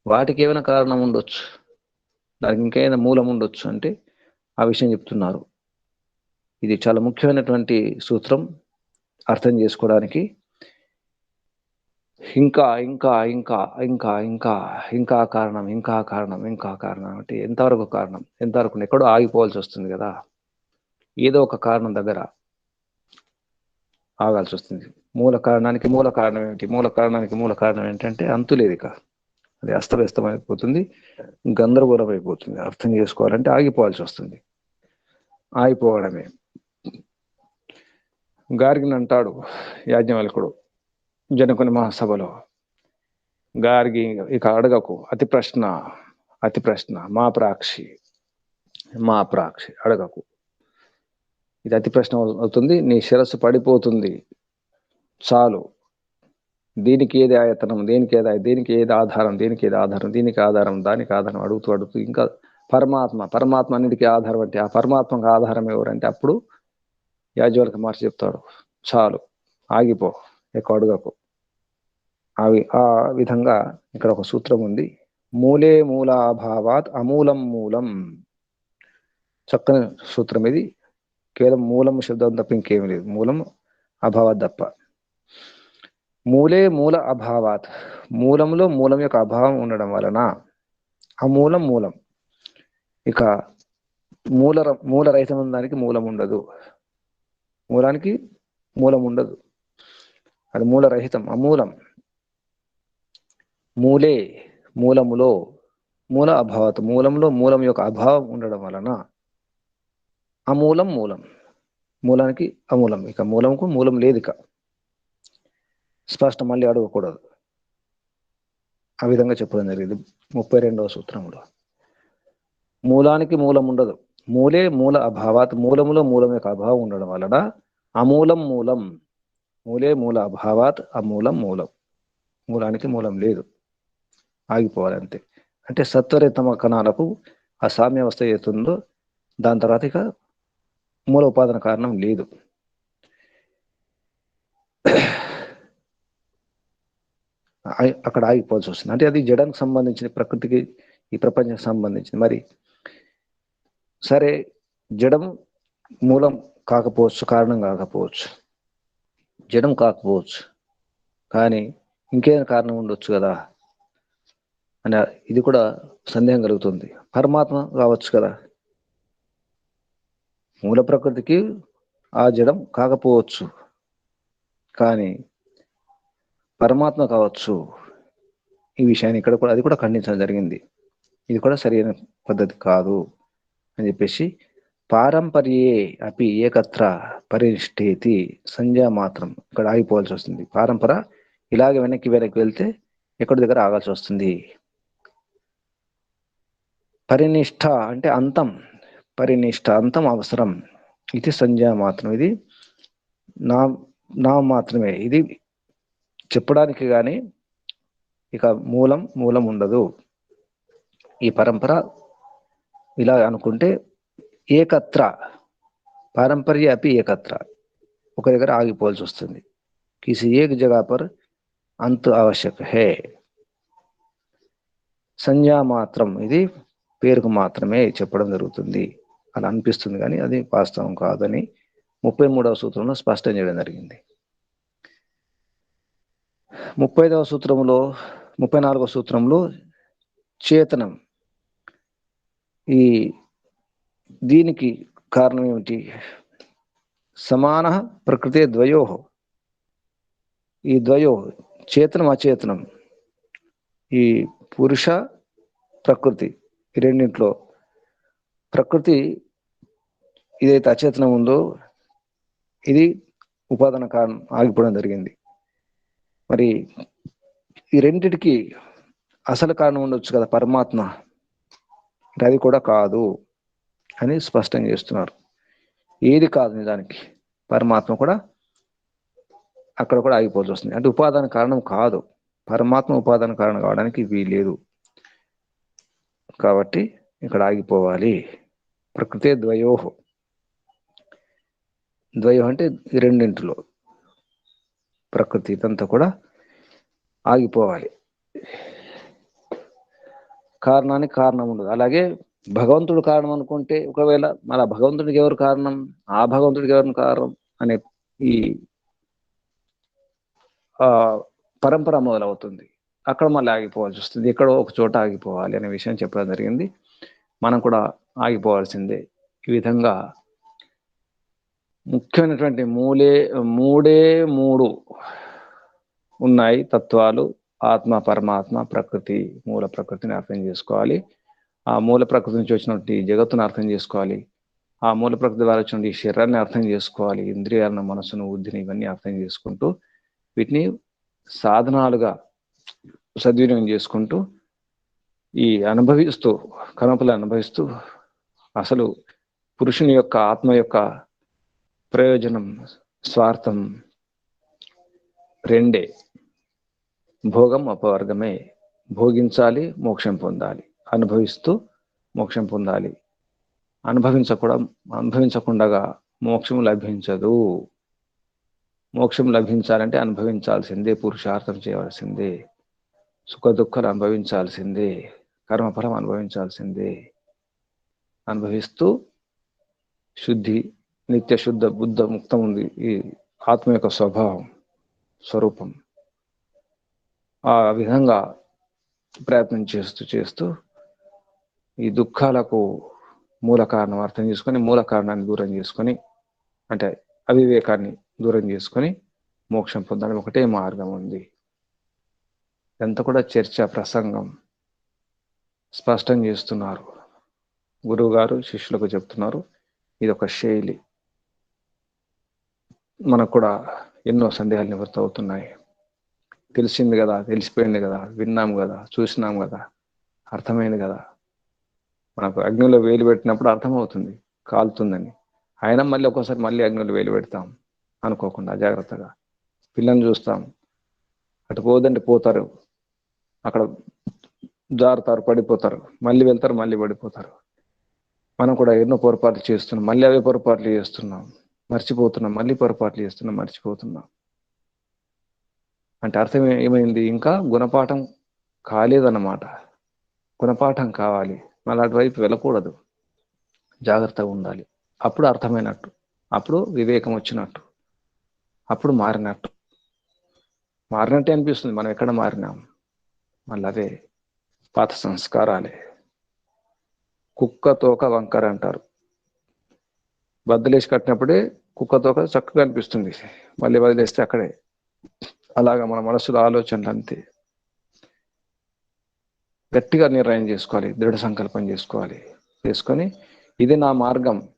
వాటికి ఏమైనా కారణం ఉండొచ్చు, దానికి ఇంకేమైనా మూలం ఉండొచ్చు అంటే ఆ విషయం చెప్తున్నారు. ఇది చాలా ముఖ్యమైనటువంటి సూత్రం అర్థం చేసుకోవడానికి. ఇంకా ఇంకా ఇంకా ఇంకా ఇంకా ఇంకా కారణం, ఇంకా కారణం, ఇంకా కారణం అంటే ఎంతవరకు కారణం, ఎంతవరకు ఎక్కడో ఆగిపోవాల్సి వస్తుంది కదా. ఏదో ఒక కారణం దగ్గర ఆగాల్సి వస్తుంది. మూల కారణానికి మూల కారణం ఏంటి, మూల కారణానికి మూల కారణం ఏంటంటే అంతు లేదు. ఇక అది అస్తవ్యస్తం అయిపోతుంది, గందరగోళం అయిపోతుంది. అర్థం చేసుకోవాలంటే ఆగిపోవాల్సి వస్తుంది. ఆగిపోవడమే. గార్గిని అంటాడు యాజ్ఞవల్కుడు జనకుని మహాసభలో, గార్గి ఇక అడగకు, అతి ప్రశ్న మా ప్రాక్షి అడగకు, ఇది అతి ప్రశ్న అవుతుంది, నీ శిరస్సు పడిపోతుంది, చాలు. దీనికి ఏది ఆయతనం, దీనికి ఏది ఆధారం, దీనికి ఆధారం, దానికి ఆధారం అడుగుతూ ఇంకా పరమాత్మ అన్నిటికీ ఆధారం అంటే ఆ పరమాత్మకు ఆధారం ఎవరంటే అప్పుడు యాజ్ఞవల్క మహర్షి చెప్తాడు, చాలు, ఆగిపో, ఎక్కువ అడుగకు. ఆ విధంగా ఇక్కడ ఒక సూత్రం ఉంది, మూలే మూలాభావాత్ అమూలం మూలం. చక్కని సూత్రం ఇది. కేవలం మూలం శబ్దం తప్ప ఇంకేమీ లేదు, మూలం అభావాత్ తప్ప. మూలే మూల అభావాత్, మూలంలో మూలం యొక్క అభావం ఉండడం వలన అమూలం మూలం. ఇక మూలరహితం దానికి మూలం ఉండదు, మూలానికి మూలం ఉండదు, అది మూలరహితం, అమూలం. మూలే మూలములో, మూల అభావత్ మూలంలో మూలం యొక్క అభావం ఉండడం వలన అమూలం మూలం, మూలానికి అమూలం. ఇక మూలంకు మూలం లేదు, ఇక స్పష్టం, మళ్ళీ అడగకూడదు. ఆ విధంగా చెప్పడం జరిగింది 32వ సూత్రంలో. మూలానికి మూలం ఉండదు, మూలే మూల అభావాత్ మూలములో మూలం యొక్క అభావం ఉండడం వలన అమూలం మూలం. మూలే మూల అభావాత్ అమూలం మూలం, మూలానికి మూలం లేదు, ఆగిపోవాలి అంతే. అంటే సత్వరతమ కణాలకు ఆ సామ్యావస్థ ఏతుందో దాని తర్వాత ఇక మూల ఉపాదాన కారణం లేదు. అక్కడ ఆగిపోవాల్సి వస్తుంది. అంటే అది జడానికి సంబంధించిన, ప్రకృతికి ఈ ప్రపంచానికి సంబంధించింది. మరి సరే, జడం మూలం కాకపోవచ్చు, కారణం కాకపోవచ్చు, జడం కాకపోవచ్చు, కానీ ఇంకేదైనా కారణం ఉండొచ్చు కదా అని ఇది కూడా సందేహం కలుగుతుంది. పరమాత్మ కావచ్చు కదా, మూల ప్రకృతికి ఆ జడం కాకపోవచ్చు, కానీ పరమాత్మ కావచ్చు. ఈ విషయాన్ని ఇక్కడ కూడా అది కూడా ఖండించడం జరిగింది. ఇది కూడా సరైన పద్ధతి కాదు అని చెప్పేసి, పారంపర్యే అపి ఏకత్ర పరినిష్టేతి సంజ్ఞా మాత్రం, ఇక్కడ ఆగిపోవాల్సి వస్తుంది. పారంపర ఇలాగే వెనక్కి వెళ్తే ఎక్కడి దగ్గర ఆగాల్సి వస్తుంది. పరినిష్ట అంటే అంతం, పరినిష్ట అంతం అవసరం. ఇది సంజ్ఞా మాత్రం, ఇది నా మాత్రమే, ఇది చెప్పడానికి కానీ ఇక మూలం ఉండదు. ఈ పరంపర ఇలా అనుకుంటే ఏకత్ర, పారంపర్య అపి ఏకత్ర, ఒక దగ్గర ఆగిపోవాల్సి వస్తుంది. కిసి ఏక్ జగహ పర్ అంత్ ఆవశ్యక్ హే. సంజ్ఞా మాత్రం, ఇది పేరుకు మాత్రమే చెప్పడం జరుగుతుంది అలా అనిపిస్తుంది, కానీ అది వాస్తవం కాదని 33వ సూత్రంలో స్పష్టం చేయడం జరిగింది. 35వ సూత్రంలో 34వ సూత్రంలో చేతనం, ఈ దీనికి కారణం ఏమిటి? సమాన ప్రకృతే ద్వయో, ఈ ద్వయో చేతనం అచేతనం, ఈ పురుష ప్రకృతి ఈ రెండింటిలో ప్రకృతి ఏదైతే అచేతనం ఉందో ఇది ఉపాదాన కారణం ఆగిపోవడం జరిగింది. మరి ఈ రెండిటికి అసలు కారణం ఉండొచ్చు కదా పరమాత్మ, అది కూడా కాదు అని స్పష్టం చేస్తున్నారు. ఏది కాదు నిజానికి, పరమాత్మ కూడా అక్కడ కూడా ఆగిపోవాల్సి వస్తుంది. అంటే ఉపాదాన కారణం కాదు, పరమాత్మ ఉపాదాన కారణం కావడానికి వీలేదు, కాబట్టి ఇక్కడ ఆగిపోవాలి. ప్రకృతే ద్వయో, ద్వయో అంటే ఈ రెండింటిలో ప్రకృతి ఇదంతా కూడా ఆగిపోవాలి. కారణానికి కారణం ఉండదు. అలాగే భగవంతుడు కారణం అనుకుంటే, ఒకవేళ మళ్ళీ భగవంతుడికి ఎవరు కారణం, ఆ భగవంతుడికి ఎవరు కారణం అనే ఈ పరంపర మొదలవుతుంది. అక్కడ మళ్ళీ ఆగిపోవాల్సి వస్తుంది. ఎక్కడో ఒక చోట ఆగిపోవాలి అనే విషయం చెప్పడం జరిగింది. మనం కూడా ఆగిపోవాల్సిందే. ఈ విధంగా ముఖ్యమైనటువంటి మూడు ఉన్నాయి తత్వాలు: ఆత్మ, పరమాత్మ, ప్రకృతి. మూల ప్రకృతిని అర్థం చేసుకోవాలి. ఆ మూల ప్రకృతి నుంచి వచ్చినటువంటి జగత్తును అర్థం చేసుకోవాలి. ఆ మూల ప్రకృతి ద్వారా వచ్చినటువంటి ఈ శరీరాన్ని అర్థం చేసుకోవాలి. ఇంద్రియాలను, మనసును, బుద్ధిని ఇవన్నీ అర్థం చేసుకుంటూ వీటిని సాధనాలుగా సద్వినియోగం చేసుకుంటూ ఈ అనుభవిస్తూ, కనుపలు అనుభవిస్తూ, అసలు పురుషుని యొక్క ఆత్మ యొక్క ప్రయోజనం, స్వార్థం రెండే: భోగం, అపవర్గమే. భోగించాలి, మోక్షం పొందాలి. అనుభవిస్తూ మోక్షం పొందాలి. అనుభవించకుండా మోక్షం లభించదు. మోక్షం లభించాలంటే అనుభవించాల్సిందే, పురుషార్థం చేయవలసిందే, సుఖ దుఃఖాలు అనుభవించాల్సిందే, కర్మఫలం అనుభవించాల్సిందే. అనుభవిస్తూ శుద్ధి, నిత్య శుద్ధ బుద్ధ ముక్తం ఉంది ఈ ఆత్మ యొక్క స్వభావం, స్వరూపం. ఆ విధంగా ప్రయత్నం చేస్తూ ఈ దుఃఖాలకు మూల కారణం అర్థం చేసుకొని, మూల కారణాన్ని దూరం చేసుకొని, అంటే అవివేకాన్ని దూరం చేసుకొని మోక్షం పొందడం ఒకటే మార్గం ఉంది. ఎంత కూడా చర్చ, ప్రసంగం స్పష్టం చేస్తున్నారు గురువు గారు, శిష్యులకు చెప్తున్నారు. ఇది ఒక శైలి. మనకు కూడా ఎన్నో సందేహాలు నివృత్తి అవుతున్నాయి. తెలిసింది కదా, తెలిసిపోయింది కదా, విన్నాం కదా, చూసినాం కదా, అర్థమైంది కదా. మనకు అగ్నిలో వేలు పెట్టినప్పుడు అర్థమవుతుంది కాలుతుందని, అయినా మళ్ళీ ఒక్కోసారి మళ్ళీ అగ్నిలో వేలు పెడతాం అనుకోకుండా, అజాగ్రత్తగా. పిల్లల్ని చూస్తాం, అటు పోదంటే పోతారు, అక్కడ జారుతారు, పడిపోతారు, మళ్ళీ వెళ్తారు, మళ్ళీ పడిపోతారు. మనం కూడా ఎన్నో పొరపాట్లు చేస్తున్నాం, మళ్ళీ అవే పొరపాట్లు చేస్తున్నాం, మర్చిపోతున్నాం, మళ్ళీ పొరపాట్లు చేస్తున్నాం, మర్చిపోతున్నాం. అంటే అర్థం ఏమైంది? ఇంకా గుణపాఠం కాలేదన్నమాట. గుణపాఠం కావాలి, మళ్ళీ అటువైపు వెళ్ళకూడదు, జాగ్రత్తగా ఉండాలి. అప్పుడు అర్థమైనట్టు, అప్పుడు వివేకం వచ్చినట్టు, అప్పుడు మారినట్టు. మారినట్టే అనిపిస్తుంది. మనం ఎక్కడ మారినాం? మళ్ళీ అవే పాత సంస్కారాలే. కుక్క తోక వంకర అంటారు. బద్దలేసి కట్టినప్పుడే కుక్క తోక చక్కగా అనిపిస్తుంది, మళ్ళీ వదిలేస్తే అక్కడే. అలాగా మన మనసులో ఆలోచనలు అంతే. గట్టిగా నిర్ణయం చేసుకోవాలి, దృఢ సంకల్పం చేసుకోవాలి. చేసుకొని ఇది నా మార్గం,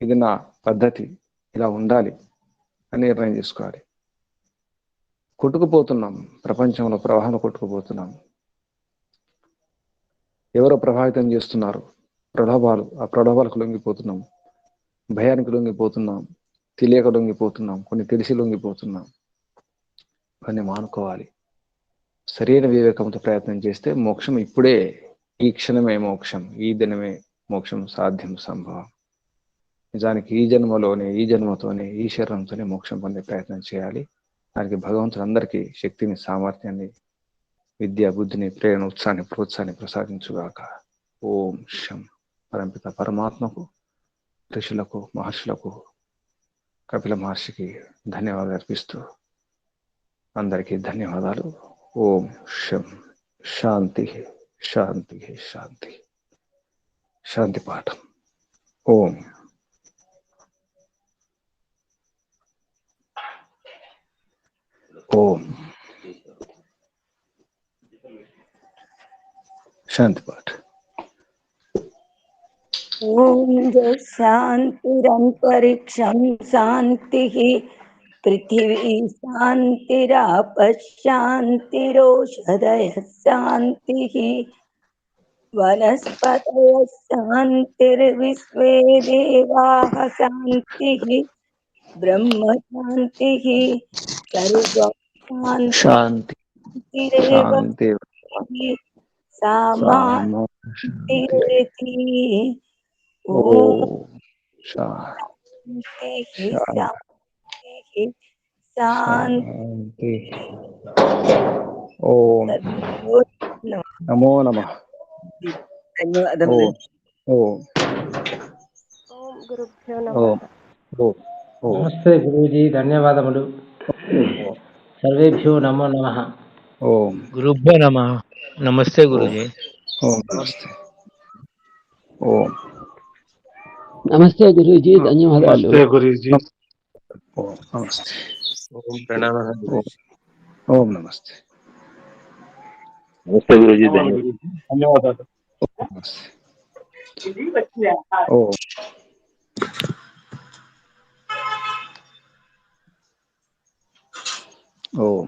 ఇది నా పద్ధతి, ఇలా ఉండాలి అని నిర్ణయం చేసుకోవాలి. కొట్టుకుపోతున్నాం, ప్రపంచంలో ప్రవాహంలో కొట్టుకుపోతున్నాం. ఎవరో ప్రభావితం చేస్తున్నారు, ప్రలోభాలు. ఆ ప్రలోభాలకు లొంగిపోతున్నాం, భయానికి లొంగిపోతున్నాం, తెలియక లొంగిపోతున్నాం, కొన్ని తెలిసి లొంగిపోతున్నాం. కొన్ని మానుకోవాలి. సరైన వివేకంతో ప్రయత్నం చేస్తే మోక్షం ఇప్పుడే, ఈ క్షణమే మోక్షం, ఈ దినమే మోక్షం సాధ్యం, సంభవం. నిజానికి ఈ జన్మలోనే, ఈ జన్మతోనే, ఈ శరీరంతోనే మోక్షం పొందే ప్రయత్నం చేయాలి. దానికి భగవంతుడు అందరికీ శక్తిని, సామర్థ్యాన్ని, విద్యా బుద్ధిని, ప్రేరణ, ఉత్సాహాన్ని, ప్రోత్సాహాన్ని ప్రసాదించుగాక. ఓం శం. పరంపిత పరమాత్మకు, ఋషులకు, మహర్షులకు, కపిల మహర్షికి ధన్యవాదాలు అర్పిస్తూ అందరికీ ధన్యవాదాలు. ఓం శం. శాంతి, శాంతి, శాంతి. శాంతి పాఠం. ఓం. ఓం. शांति पाठ। ओम शांतिरंतरिक्षं शांतिः पृथिवी शांतिराप शांतिरोषधयः शांतिः वनस्पतयः शांतिर्विश्वे देवाः शांतिः ब्रह्म शांतिः सर्वं शांति शांतिरेव शांति सामा शांति। शांतिरेति। ओ ओम शांति शांति शांति। ओम नमो नमः। ధన్యవాదములు. ओम ఓం గురుభ్యో నమః. ओम ओम నమస్తే గురూజీ, ధన్యవాదములు. సర్వేభ్యో నమో నమః. ओम गुरुभ्यो नमः. नमस्ते गुरुजी. ओम नमस्ते। ओम నమస్తే గురూజీ, ధన్యవాదాలు. నమస్తే గురూజీ. ओम नमस्ते। ఓం ప్రణామः గురూజీ. ओम नमस्ते। नमस्ते गुरुजी, ధన్యవాదాలు. नमस्ते। ओम ओम